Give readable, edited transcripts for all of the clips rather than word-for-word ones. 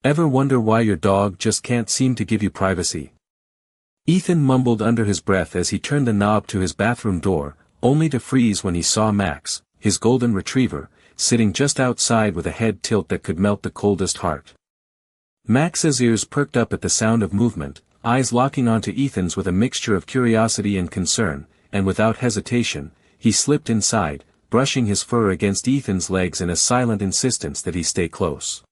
Ever wonder why your dog just can't seem to give you privacy? Ethan mumbled under his breath as he turned the knob to his bathroom door, only to freeze when he saw Max, his golden retriever, sitting just outside with a head tilt that could melt the coldest heart. Max's ears perked up at the sound of movement, eyes locking onto Ethan's with a mixture of curiosity and concern, and without hesitation, he slipped inside, brushing his fur against Ethan's legs in a silent insistence that he stay close.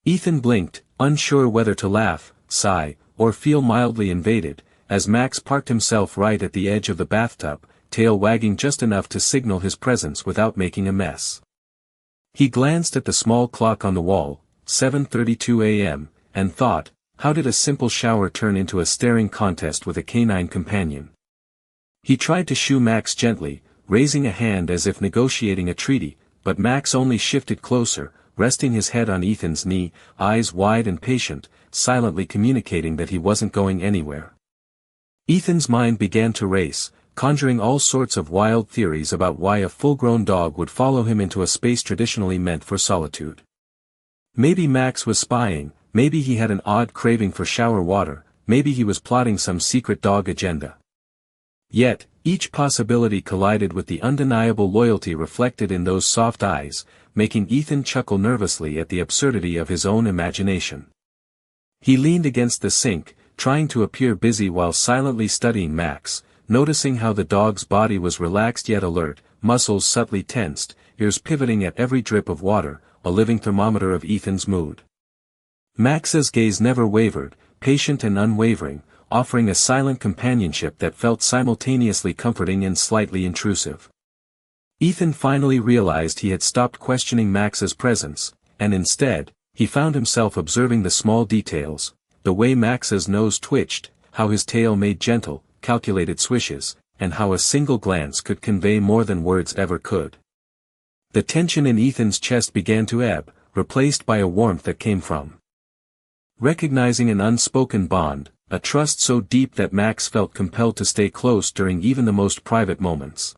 Ethan blinked, unsure whether to laugh, sigh, or feel mildly invaded, as Max parked himself right at the edge of the bathtub, tail wagging just enough to signal his presence without making a mess. He glanced at the small clock on the wall, 7:32 a.m., and thought, how did a simple shower turn into a staring contest with a canine companion? He tried to shoo Max gently, raising a hand as if negotiating a treaty, but Max only shifted closer, resting his head on Ethan's knee, eyes wide and patient, silently communicating that he wasn't going anywhere. Ethan's mind began to race, conjuring all sorts of wild theories about why a full-grown dog would follow him into a space traditionally meant for solitude. Maybe Max was spying, maybe he had an odd craving for shower water, maybe he was plotting some secret dog agenda. Yet, each possibility collided with the undeniable loyalty reflected in those soft eyes, making Ethan chuckle nervously at the absurdity of his own imagination. He leaned against the sink, trying to appear busy while silently studying Max, noticing how the dog's body was relaxed yet alert, muscles subtly tensed, ears pivoting at every drip of water, a living thermometer of Ethan's mood. Max's gaze never wavered, patient and unwavering, offering a silent companionship that felt simultaneously comforting and slightly intrusive. Ethan finally realized he had stopped questioning Max's presence, and instead, he found himself observing the small details, the way Max's nose twitched, how his tail made gentle, calculated swishes, and how a single glance could convey more than words ever could. The tension in Ethan's chest began to ebb, replaced by a warmth that came from recognizing an unspoken bond, a trust so deep that Max felt compelled to stay close during even the most private moments.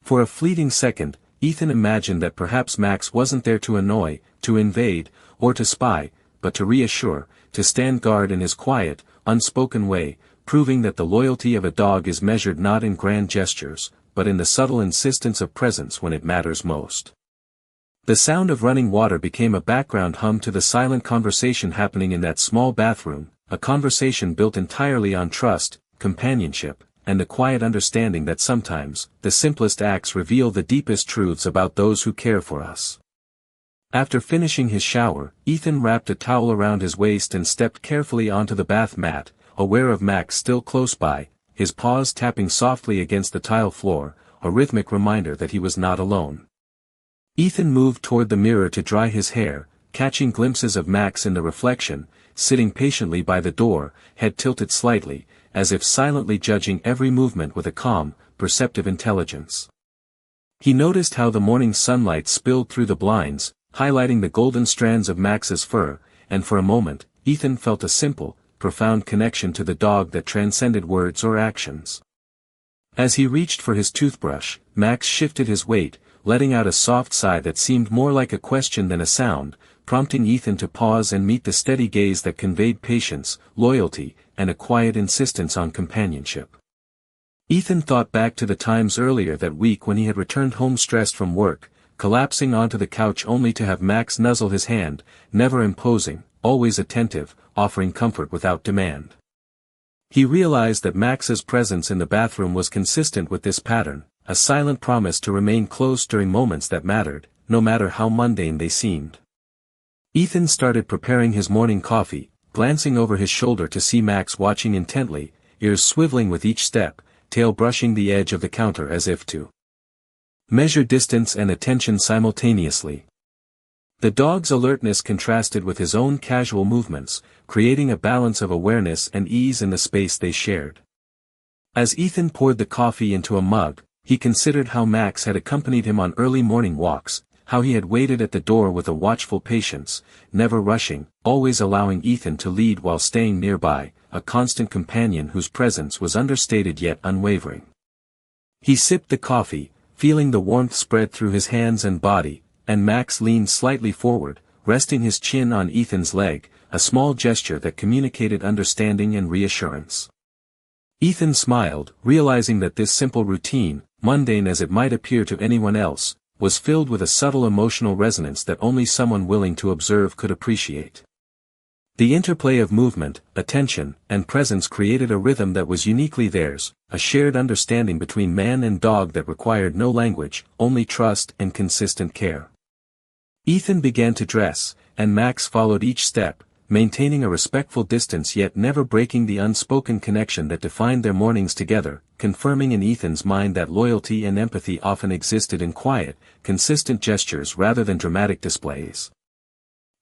For a fleeting second, Ethan imagined that perhaps Max wasn't there to annoy, to invade, or to spy, but to reassure, to stand guard in his quiet, unspoken way, proving that the loyalty of a dog is measured not in grand gestures, but in the subtle insistence of presence when it matters most. The sound of running water became a background hum to the silent conversation happening in that small bathroom, a conversation built entirely on trust, companionship, and the quiet understanding that sometimes, the simplest acts reveal the deepest truths about those who care for us. After finishing his shower, Ethan wrapped a towel around his waist and stepped carefully onto the bath mat, aware of Max still close by, his paws tapping softly against the tile floor, a rhythmic reminder that he was not alone. Ethan moved toward the mirror to dry his hair, catching glimpses of Max in the reflection, sitting patiently by the door, head tilted slightly, as if silently judging every movement with a calm, perceptive intelligence. He noticed how the morning sunlight spilled through the blinds, highlighting the golden strands of Max's fur, and for a moment, Ethan felt a simple, profound connection to the dog that transcended words or actions. As he reached for his toothbrush, Max shifted his weight, letting out a soft sigh that seemed more like a question than a sound, prompting Ethan to pause and meet the steady gaze that conveyed patience, loyalty, and a quiet insistence on companionship. Ethan thought back to the times earlier that week when he had returned home stressed from work, collapsing onto the couch only to have Max nuzzle his hand, never imposing, always attentive, offering comfort without demand. He realized that Max's presence in the bathroom was consistent with this pattern, a silent promise to remain close during moments that mattered, no matter how mundane they seemed. Ethan started preparing his morning coffee, glancing over his shoulder to see Max watching intently, ears swiveling with each step, tail brushing the edge of the counter as if to measure distance and attention simultaneously. The dog's alertness contrasted with his own casual movements, creating a balance of awareness and ease in the space they shared. As Ethan poured the coffee into a mug, he considered how Max had accompanied him on early morning walks, how he had waited at the door with a watchful patience, never rushing, always allowing Ethan to lead while staying nearby, a constant companion whose presence was understated yet unwavering. He sipped the coffee, feeling the warmth spread through his hands and body, and Max leaned slightly forward, resting his chin on Ethan's leg, a small gesture that communicated understanding and reassurance. Ethan smiled, realizing that this simple routine, mundane as it might appear to anyone else, was filled with a subtle emotional resonance that only someone willing to observe could appreciate. The interplay of movement, attention, and presence created a rhythm that was uniquely theirs, a shared understanding between man and dog that required no language, only trust and consistent care. Ethan began to dress, and Max followed each step, maintaining a respectful distance yet never breaking the unspoken connection that defined their mornings together, confirming in Ethan's mind that loyalty and empathy often existed in quiet, consistent gestures rather than dramatic displays.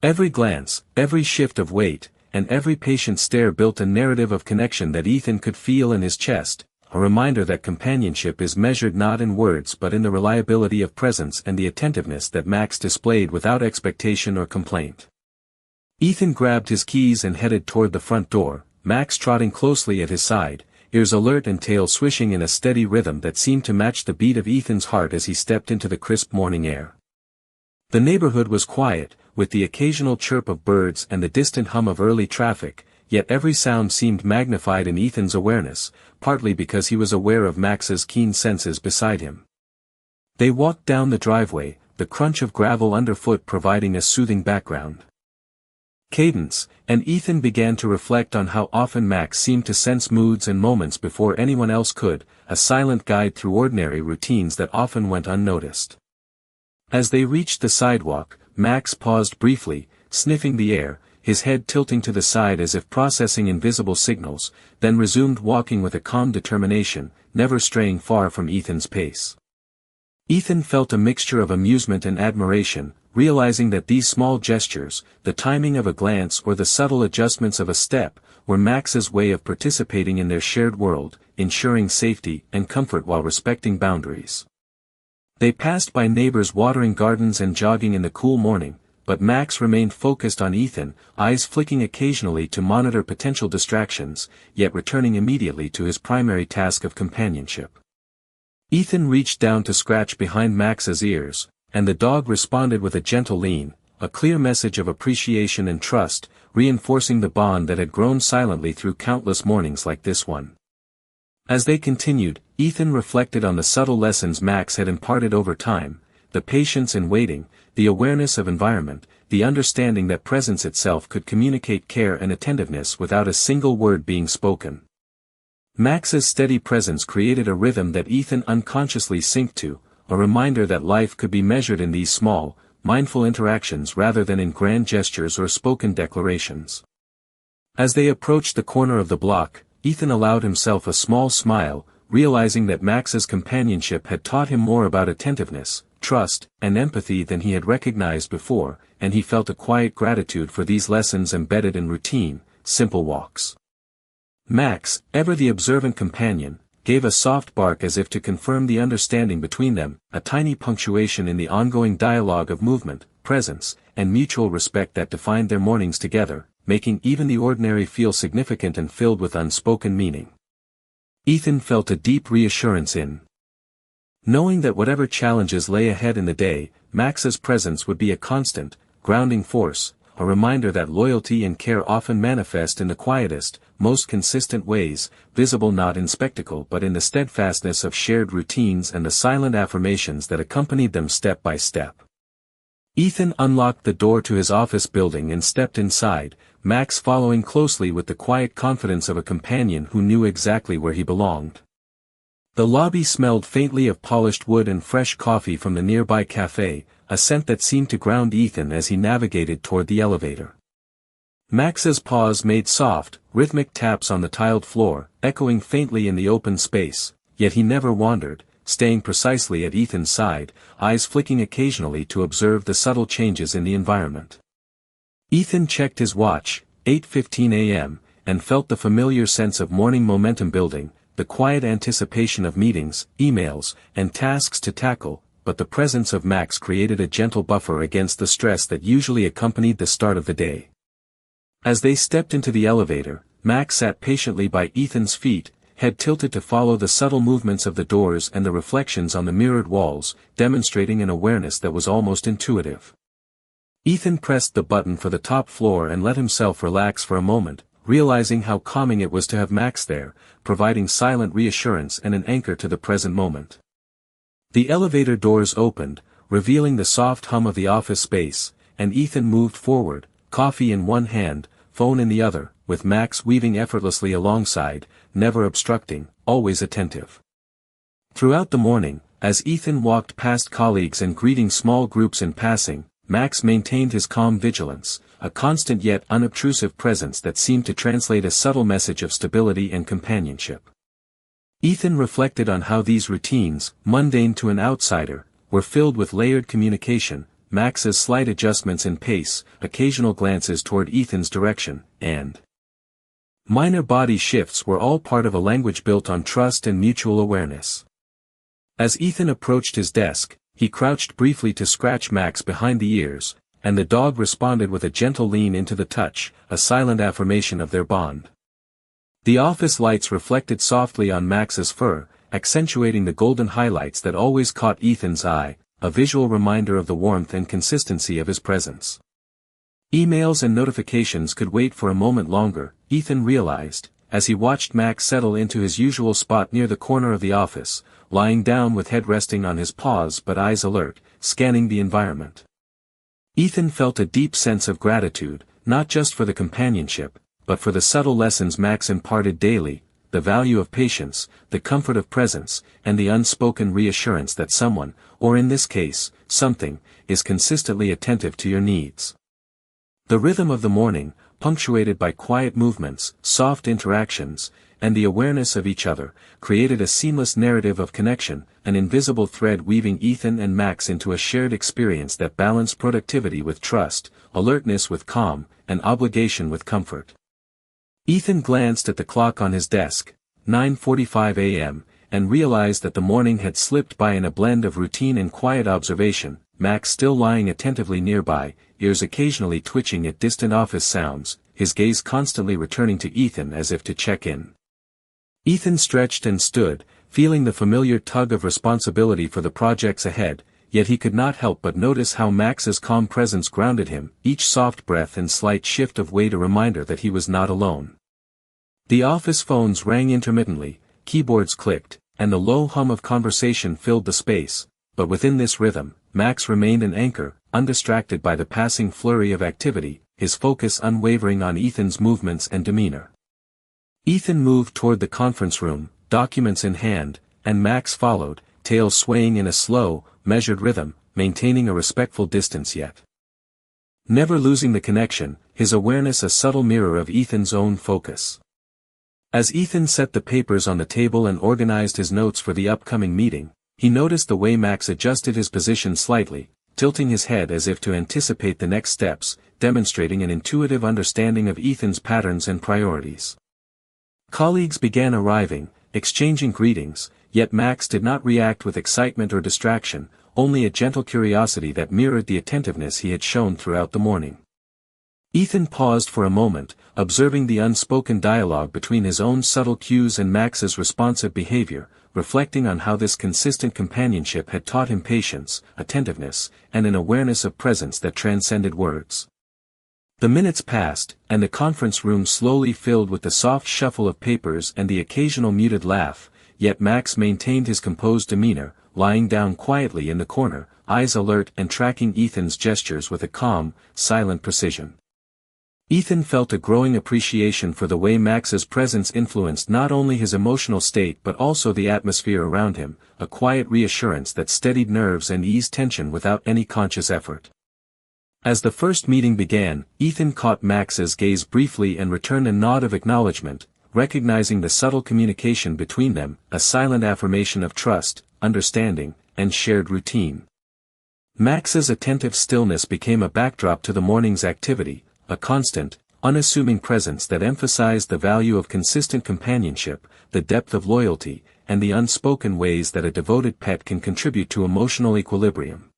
Every glance, every shift of weight, and every patient stare built a narrative of connection that Ethan could feel in his chest, a reminder that companionship is measured not in words but in the reliability of presence and the attentiveness that Max displayed without expectation or complaint. Ethan grabbed his keys and headed toward the front door, Max trotting closely at his side, ears alert and tail swishing in a steady rhythm that seemed to match the beat of Ethan's heart as he stepped into the crisp morning air. The neighborhood was quiet, with the occasional chirp of birds and the distant hum of early traffic, yet every sound seemed magnified in Ethan's awareness, partly because he was aware of Max's keen senses beside him. They walked down the driveway, the crunch of gravel underfoot providing a soothing background. Cadence, and Ethan began to reflect on how often Max seemed to sense moods and moments before anyone else could, a silent guide through ordinary routines that often went unnoticed. As they reached the sidewalk, Max paused briefly, sniffing the air, his head tilting to the side as if processing invisible signals, then resumed walking with a calm determination, never straying far from Ethan's pace. Ethan felt a mixture of amusement and admiration, realizing that these small gestures, the timing of a glance or the subtle adjustments of a step, were Max's way of participating in their shared world, ensuring safety and comfort while respecting boundaries. They passed by neighbors' watering gardens and jogging in the cool morning, but Max remained focused on Ethan, eyes flicking occasionally to monitor potential distractions, yet returning immediately to his primary task of companionship. Ethan reached down to scratch behind Max's ears, and the dog responded with a gentle lean, a clear message of appreciation and trust, reinforcing the bond that had grown silently through countless mornings like this one. As they continued, Ethan reflected on the subtle lessons Max had imparted over time, the patience in waiting, the awareness of environment, the understanding that presence itself could communicate care and attentiveness without a single word being spoken. Max's steady presence created a rhythm that Ethan unconsciously synced to, a reminder that life could be measured in these small, mindful interactions rather than in grand gestures or spoken declarations. As they approached the corner of the block, Ethan allowed himself a small smile, realizing that Max's companionship had taught him more about attentiveness, trust, and empathy than he had recognized before, and he felt a quiet gratitude for these lessons embedded in routine, simple walks. Max, ever the observant companion, gave a soft bark as if to confirm the understanding between them, a tiny punctuation in the ongoing dialogue of movement, presence, and mutual respect that defined their mornings together, making even the ordinary feel significant and filled with unspoken meaning. Ethan felt a deep reassurance in knowing that whatever challenges lay ahead in the day, Max's presence would be a constant, grounding force, a reminder that loyalty and care often manifest in the quietest, most consistent ways, visible not in spectacle but in the steadfastness of shared routines and the silent affirmations that accompanied them step by step. Ethan unlocked the door to his office building and stepped inside, Max following closely with the quiet confidence of a companion who knew exactly where he belonged. The lobby smelled faintly of polished wood and fresh coffee from the nearby cafe, a scent that seemed to ground Ethan as he navigated toward the elevator. Max's paws made soft, rhythmic taps on the tiled floor, echoing faintly in the open space, yet he never wandered, staying precisely at Ethan's side, eyes flicking occasionally to observe the subtle changes in the environment. Ethan checked his watch, 8:15 a.m., and felt the familiar sense of morning momentum building, the quiet anticipation of meetings, emails, and tasks to tackle, but the presence of Max created a gentle buffer against the stress that usually accompanied the start of the day. As they stepped into the elevator, Max sat patiently by Ethan's feet, head tilted to follow the subtle movements of the doors and the reflections on the mirrored walls, demonstrating an awareness that was almost intuitive. Ethan pressed the button for the top floor and let himself relax for a moment, realizing how calming it was to have Max there, providing silent reassurance and an anchor to the present moment. The elevator doors opened, revealing the soft hum of the office space, and Ethan moved forward, coffee in one hand, phone in the other, with Max weaving effortlessly alongside, never obstructing, always attentive. Throughout the morning, as Ethan walked past colleagues and greeting small groups in passing, Max maintained his calm vigilance, a constant yet unobtrusive presence that seemed to translate a subtle message of stability and companionship. Ethan reflected on how these routines, mundane to an outsider, were filled with layered communication, Max's slight adjustments in pace, occasional glances toward Ethan's direction, and minor body shifts were all part of a language built on trust and mutual awareness. As Ethan approached his desk, he crouched briefly to scratch Max behind the ears, and the dog responded with a gentle lean into the touch, a silent affirmation of their bond. The office lights reflected softly on Max's fur, accentuating the golden highlights that always caught Ethan's eye, a visual reminder of the warmth and consistency of his presence. Emails and notifications could wait for a moment longer, Ethan realized, as he watched Max settle into his usual spot near the corner of the office, lying down with head resting on his paws but eyes alert, scanning the environment. Ethan felt a deep sense of gratitude, not just for the companionship, but for the subtle lessons Max imparted daily, the value of patience, the comfort of presence, and the unspoken reassurance that someone, or in this case, something, is consistently attentive to your needs. The rhythm of the morning, punctuated by quiet movements, soft interactions, and the awareness of each other, created a seamless narrative of connection, an invisible thread weaving Ethan and Max into a shared experience that balanced productivity with trust, alertness with calm, and obligation with comfort. Ethan glanced at the clock on his desk, 9:45 a.m., and realized that the morning had slipped by in a blend of routine and quiet observation, Max still lying attentively nearby, ears occasionally twitching at distant office sounds, his gaze constantly returning to Ethan as if to check in. Ethan stretched and stood, feeling the familiar tug of responsibility for the projects ahead, yet he could not help but notice how Max's calm presence grounded him, each soft breath and slight shift of weight a reminder that he was not alone. The office phones rang intermittently, keyboards clicked, and the low hum of conversation filled the space, but within this rhythm, Max remained an anchor, undistracted by the passing flurry of activity, his focus unwavering on Ethan's movements and demeanor. Ethan moved toward the conference room, documents in hand, and Max followed, tail swaying in a slow, measured rhythm, maintaining a respectful distance yet never losing the connection, his awareness a subtle mirror of Ethan's own focus. As Ethan set the papers on the table and organized his notes for the upcoming meeting, he noticed the way Max adjusted his position slightly, tilting his head as if to anticipate the next steps, demonstrating an intuitive understanding of Ethan's patterns and priorities. Colleagues began arriving, exchanging greetings, yet Max did not react with excitement or distraction, only a gentle curiosity that mirrored the attentiveness he had shown throughout the morning. Ethan paused for a moment, observing the unspoken dialogue between his own subtle cues and Max's responsive behavior, reflecting on how this consistent companionship had taught him patience, attentiveness, and an awareness of presence that transcended words. The minutes passed, and the conference room slowly filled with the soft shuffle of papers and the occasional muted laugh, yet Max maintained his composed demeanor, lying down quietly in the corner, eyes alert and tracking Ethan's gestures with a calm, silent precision. Ethan felt a growing appreciation for the way Max's presence influenced not only his emotional state but also the atmosphere around him, a quiet reassurance that steadied nerves and eased tension without any conscious effort. As the first meeting began, Ethan caught Max's gaze briefly and returned a nod of acknowledgement, recognizing the subtle communication between them, a silent affirmation of trust, understanding, and shared routine. Max's attentive stillness became a backdrop to the morning's activity, a constant, unassuming presence that emphasized the value of consistent companionship, the depth of loyalty, and the unspoken ways that a devoted pet can contribute to emotional equilibrium.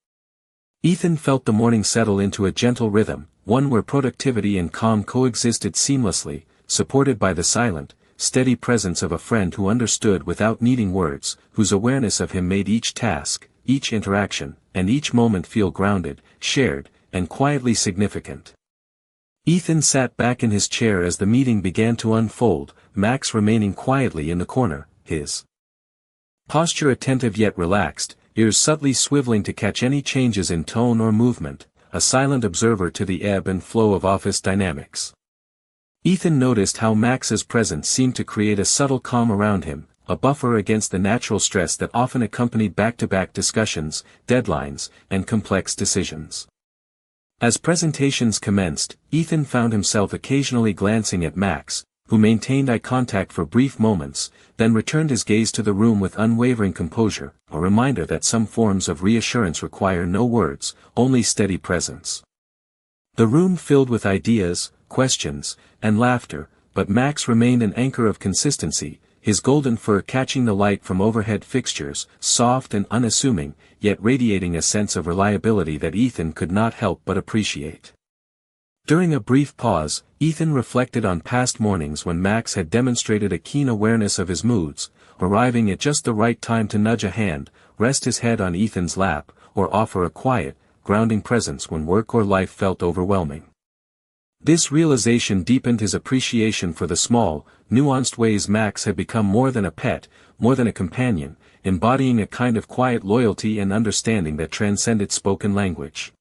Ethan felt the morning settle into a gentle rhythm, one where productivity and calm coexisted seamlessly, supported by the silent, steady presence of a friend who understood without needing words, whose awareness of him made each task, each interaction, and each moment feel grounded, shared, and quietly significant. Ethan sat back in his chair as the meeting began to unfold, Max remaining quietly in the corner, his posture attentive yet relaxed, ears subtly swiveling to catch any changes in tone or movement, a silent observer to the ebb and flow of office dynamics. Ethan noticed how Max's presence seemed to create a subtle calm around him, a buffer against the natural stress that often accompanied back-to-back discussions, deadlines, and complex decisions. As presentations commenced, Ethan found himself occasionally glancing at Max, who maintained eye contact for brief moments, then returned his gaze to the room with unwavering composure, a reminder that some forms of reassurance require no words, only steady presence. The room filled with ideas, questions, and laughter, but Max remained an anchor of consistency, his golden fur catching the light from overhead fixtures, soft and unassuming, yet radiating a sense of reliability that Ethan could not help but appreciate. During a brief pause, Ethan reflected on past mornings when Max had demonstrated a keen awareness of his moods, arriving at just the right time to nudge a hand, rest his head on Ethan's lap, or offer a quiet, grounding presence when work or life felt overwhelming. This realization deepened his appreciation for the small, nuanced ways Max had become more than a pet, more than a companion, embodying a kind of quiet loyalty and understanding that transcended spoken language.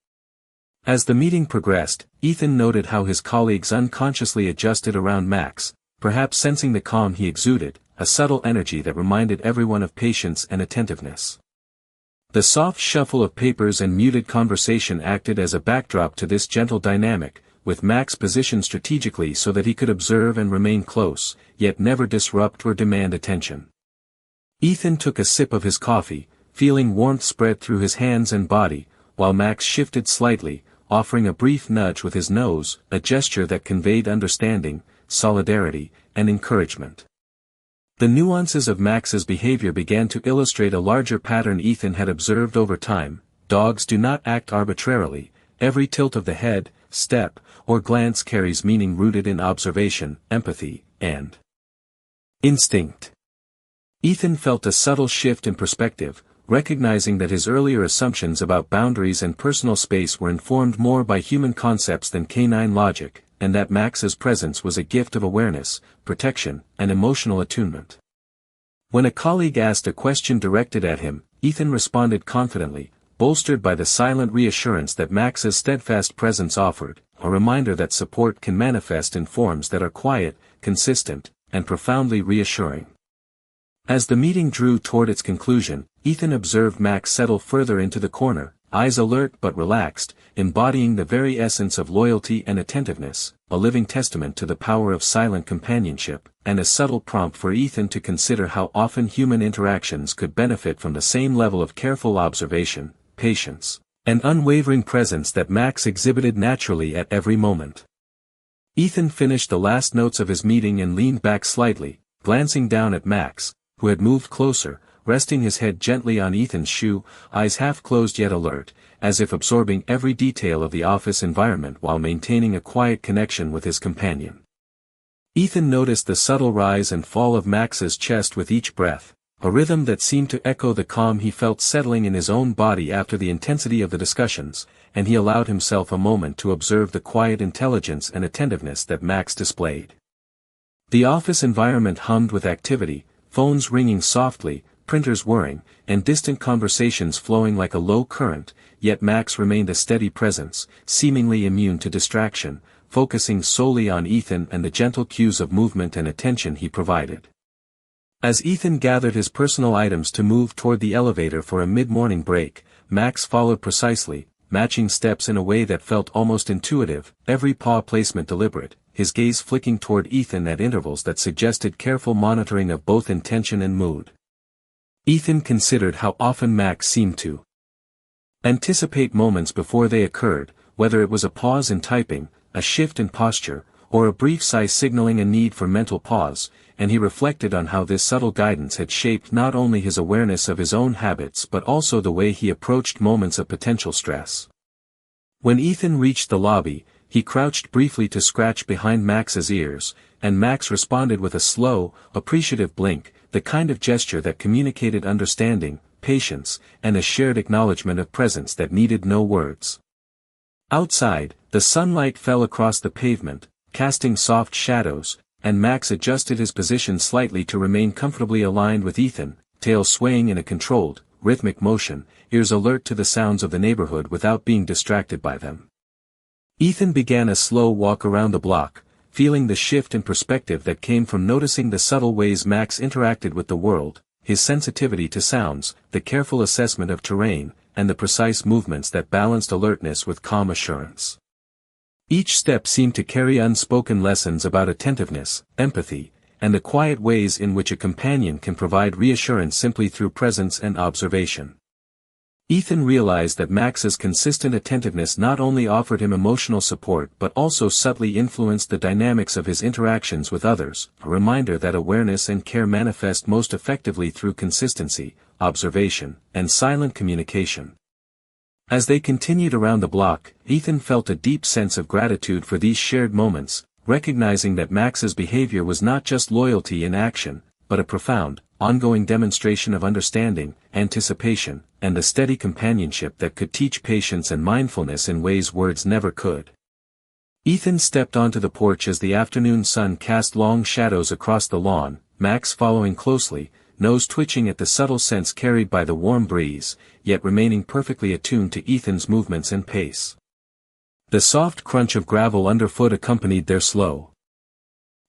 As the meeting progressed, Ethan noted how his colleagues unconsciously adjusted around Max, perhaps sensing the calm he exuded, a subtle energy that reminded everyone of patience and attentiveness. The soft shuffle of papers and muted conversation acted as a backdrop to this gentle dynamic, with Max positioned strategically so that he could observe and remain close, yet never disrupt or demand attention. Ethan took a sip of his coffee, feeling warmth spread through his hands and body, while Max shifted slightly, offering a brief nudge with his nose, a gesture that conveyed understanding, solidarity, and encouragement. The nuances of Max's behavior began to illustrate a larger pattern Ethan had observed over time. Dogs do not act arbitrarily, every tilt of the head, step, or glance carries meaning rooted in observation, empathy, and instinct. Ethan felt a subtle shift in perspective, recognizing that his earlier assumptions about boundaries and personal space were informed more by human concepts than canine logic, and that Max's presence was a gift of awareness, protection, and emotional attunement. When a colleague asked a question directed at him, Ethan responded confidently, bolstered by the silent reassurance that Max's steadfast presence offered, a reminder that support can manifest in forms that are quiet, consistent, and profoundly reassuring. As the meeting drew toward its conclusion, Ethan observed Max settle further into the corner, eyes alert but relaxed, embodying the very essence of loyalty and attentiveness, a living testament to the power of silent companionship, and a subtle prompt for Ethan to consider how often human interactions could benefit from the same level of careful observation, patience, and unwavering presence that Max exhibited naturally at every moment. Ethan finished the last notes of his meeting and leaned back slightly, glancing down at Max, who had moved closer, resting his head gently on Ethan's shoe, eyes half closed yet alert, as if absorbing every detail of the office environment while maintaining a quiet connection with his companion. Ethan noticed the subtle rise and fall of Max's chest with each breath, a rhythm that seemed to echo the calm he felt settling in his own body after the intensity of the discussions, and he allowed himself a moment to observe the quiet intelligence and attentiveness that Max displayed. The office environment hummed with activity, phones ringing softly, printers whirring, and distant conversations flowing like a low current, yet Max remained a steady presence, seemingly immune to distraction, focusing solely on Ethan and the gentle cues of movement and attention he provided. As Ethan gathered his personal items to move toward the elevator for a mid-morning break, Max followed precisely, matching steps in a way that felt almost intuitive, every paw placement deliberate, his gaze flicking toward Ethan at intervals that suggested careful monitoring of both intention and mood. Ethan considered how often Max seemed to anticipate moments before they occurred, whether it was a pause in typing, a shift in posture, or a brief sigh signaling a need for mental pause, and he reflected on how this subtle guidance had shaped not only his awareness of his own habits but also the way he approached moments of potential stress. When Ethan reached the lobby, he crouched briefly to scratch behind Max's ears, and Max responded with a slow, appreciative blink, the kind of gesture that communicated understanding, patience, and a shared acknowledgement of presence that needed no words. Outside, the sunlight fell across the pavement, casting soft shadows, and Max adjusted his position slightly to remain comfortably aligned with Ethan, tail swaying in a controlled, rhythmic motion, ears alert to the sounds of the neighborhood without being distracted by them. Ethan began a slow walk around the block, feeling the shift in perspective that came from noticing the subtle ways Max interacted with the world, his sensitivity to sounds, the careful assessment of terrain, and the precise movements that balanced alertness with calm assurance. Each step seemed to carry unspoken lessons about attentiveness, empathy, and the quiet ways in which a companion can provide reassurance simply through presence and observation. Ethan realized that Max's consistent attentiveness not only offered him emotional support but also subtly influenced the dynamics of his interactions with others, a reminder that awareness and care manifest most effectively through consistency, observation, and silent communication. As they continued around the block, Ethan felt a deep sense of gratitude for these shared moments, recognizing that Max's behavior was not just loyalty in action, but a profound, ongoing demonstration of understanding, anticipation, and the steady companionship that could teach patience and mindfulness in ways words never could. Ethan stepped onto the porch as the afternoon sun cast long shadows across the lawn, Max following closely, nose twitching at the subtle sense carried by the warm breeze, yet remaining perfectly attuned to Ethan's movements and pace. The soft crunch of gravel underfoot accompanied their slow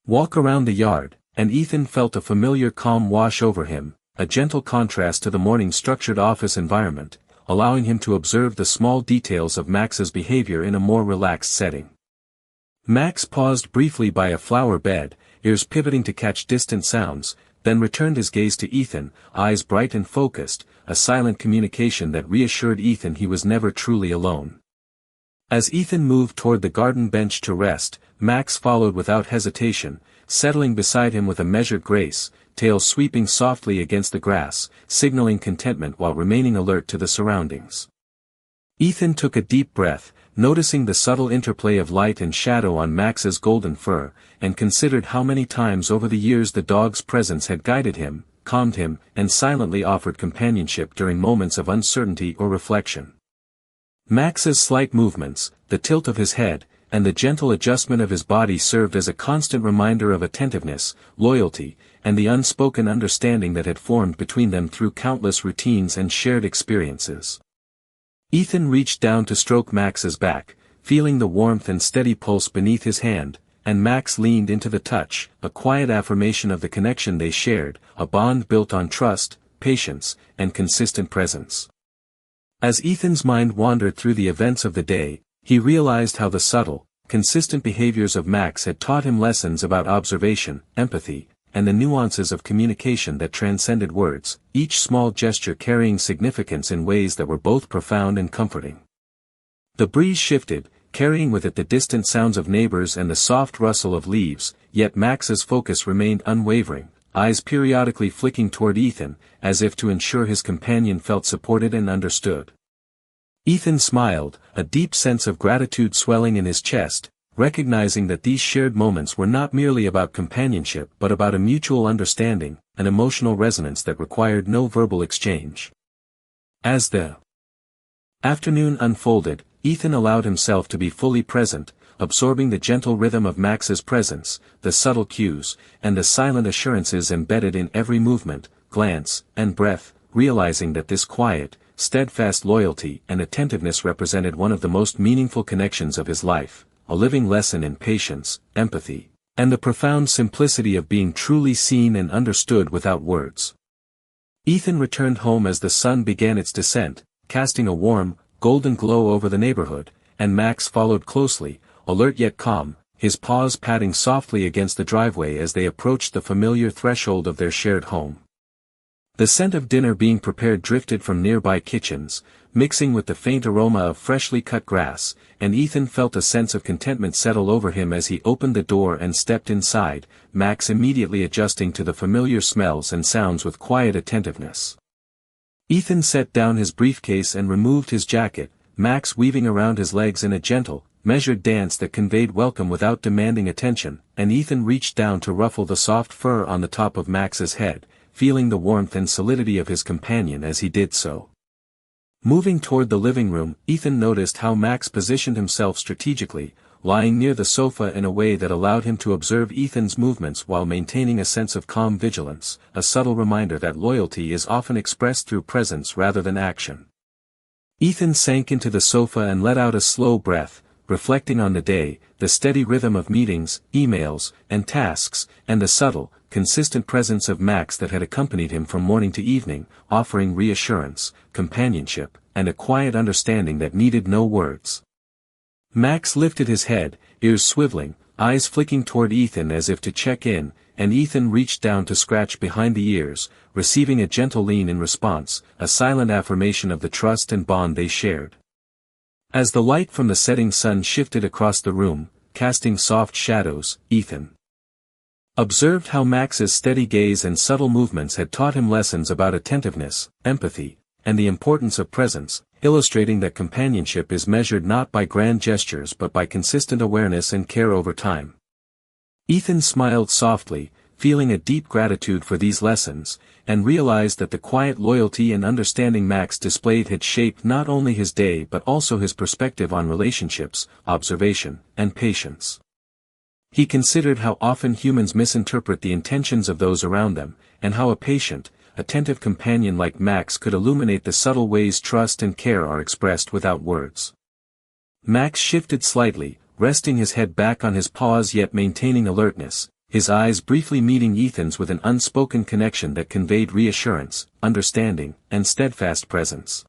walk around the yard, and Ethan felt a familiar calm wash over him, a gentle contrast to the morning's structured office environment, allowing him to observe the small details of Max's behavior in a more relaxed setting. Max paused briefly by a flower bed, ears pivoting to catch distant sounds, then returned his gaze to Ethan, eyes bright and focused, a silent communication that reassured Ethan he was never truly alone. As Ethan moved toward the garden bench to rest, Max followed without hesitation, settling beside him with a measured grace, tail sweeping softly against the grass, signaling contentment while remaining alert to the surroundings. Ethan took a deep breath, noticing the subtle interplay of light and shadow on Max's golden fur, and considered how many times over the years the dog's presence had guided him, calmed him, and silently offered companionship during moments of uncertainty or reflection. Max's slight movements, the tilt of his head, and the gentle adjustment of his body served as a constant reminder of attentiveness, loyalty, and the unspoken understanding that had formed between them through countless routines and shared experiences. Ethan reached down to stroke Max's back, feeling the warmth and steady pulse beneath his hand, and Max leaned into the touch, a quiet affirmation of the connection they shared, a bond built on trust, patience, and consistent presence. As Ethan's mind wandered through the events of the day, he realized how the subtle, consistent behaviors of Max had taught him lessons about observation, empathy, and the nuances of communication that transcended words, each small gesture carrying significance in ways that were both profound and comforting. The breeze shifted, carrying with it the distant sounds of neighbors and the soft rustle of leaves, yet Max's focus remained unwavering, eyes periodically flicking toward Ethan, as if to ensure his companion felt supported and understood. Ethan smiled, a deep sense of gratitude swelling in his chest, recognizing that these shared moments were not merely about companionship but about a mutual understanding, an emotional resonance that required no verbal exchange. As the afternoon unfolded, Ethan allowed himself to be fully present, absorbing the gentle rhythm of Max's presence, the subtle cues, and the silent assurances embedded in every movement, glance, and breath, realizing that this quiet, steadfast loyalty and attentiveness represented one of the most meaningful connections of his life, a living lesson in patience, empathy, and the profound simplicity of being truly seen and understood without words. Ethan returned home as the sun began its descent, casting a warm, golden glow over the neighborhood, and Max followed closely, alert yet calm, his paws patting softly against the driveway as they approached the familiar threshold of their shared home. The scent of dinner being prepared drifted from nearby kitchens, mixing with the faint aroma of freshly cut grass, and Ethan felt a sense of contentment settle over him as he opened the door and stepped inside, Max immediately adjusting to the familiar smells and sounds with quiet attentiveness. Ethan set down his briefcase and removed his jacket, Max weaving around his legs in a gentle, measured dance that conveyed welcome without demanding attention, and Ethan reached down to ruffle the soft fur on the top of Max's head, feeling the warmth and solidity of his companion as he did so. Moving toward the living room, Ethan noticed how Max positioned himself strategically, lying near the sofa in a way that allowed him to observe Ethan's movements while maintaining a sense of calm vigilance, a subtle reminder that loyalty is often expressed through presence rather than action. Ethan sank into the sofa and let out a slow breath, reflecting on the day, the steady rhythm of meetings, emails, and tasks, and the subtle, consistent presence of Max that had accompanied him from morning to evening, offering reassurance, companionship, and a quiet understanding that needed no words. Max lifted his head, ears swiveling, eyes flicking toward Ethan as if to check in, and Ethan reached down to scratch behind the ears, receiving a gentle lean in response, a silent affirmation of the trust and bond they shared. As the light from the setting sun shifted across the room, casting soft shadows, Ethan observed how Max's steady gaze and subtle movements had taught him lessons about attentiveness, empathy, and the importance of presence, illustrating that companionship is measured not by grand gestures but by consistent awareness and care over time. Ethan smiled softly, feeling a deep gratitude for these lessons, and realized that the quiet loyalty and understanding Max displayed had shaped not only his day but also his perspective on relationships, observation, and patience. He considered how often humans misinterpret the intentions of those around them, and how a patient, attentive companion like Max could illuminate the subtle ways trust and care are expressed without words. Max shifted slightly, resting his head back on his paws yet maintaining alertness, his eyes briefly meeting Ethan's with an unspoken connection that conveyed reassurance, understanding, and steadfast presence.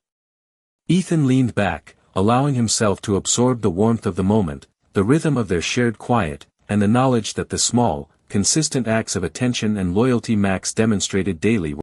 Ethan leaned back, allowing himself to absorb the warmth of the moment, the rhythm of their shared quiet, and the knowledge that the small, consistent acts of attention and loyalty Max demonstrated daily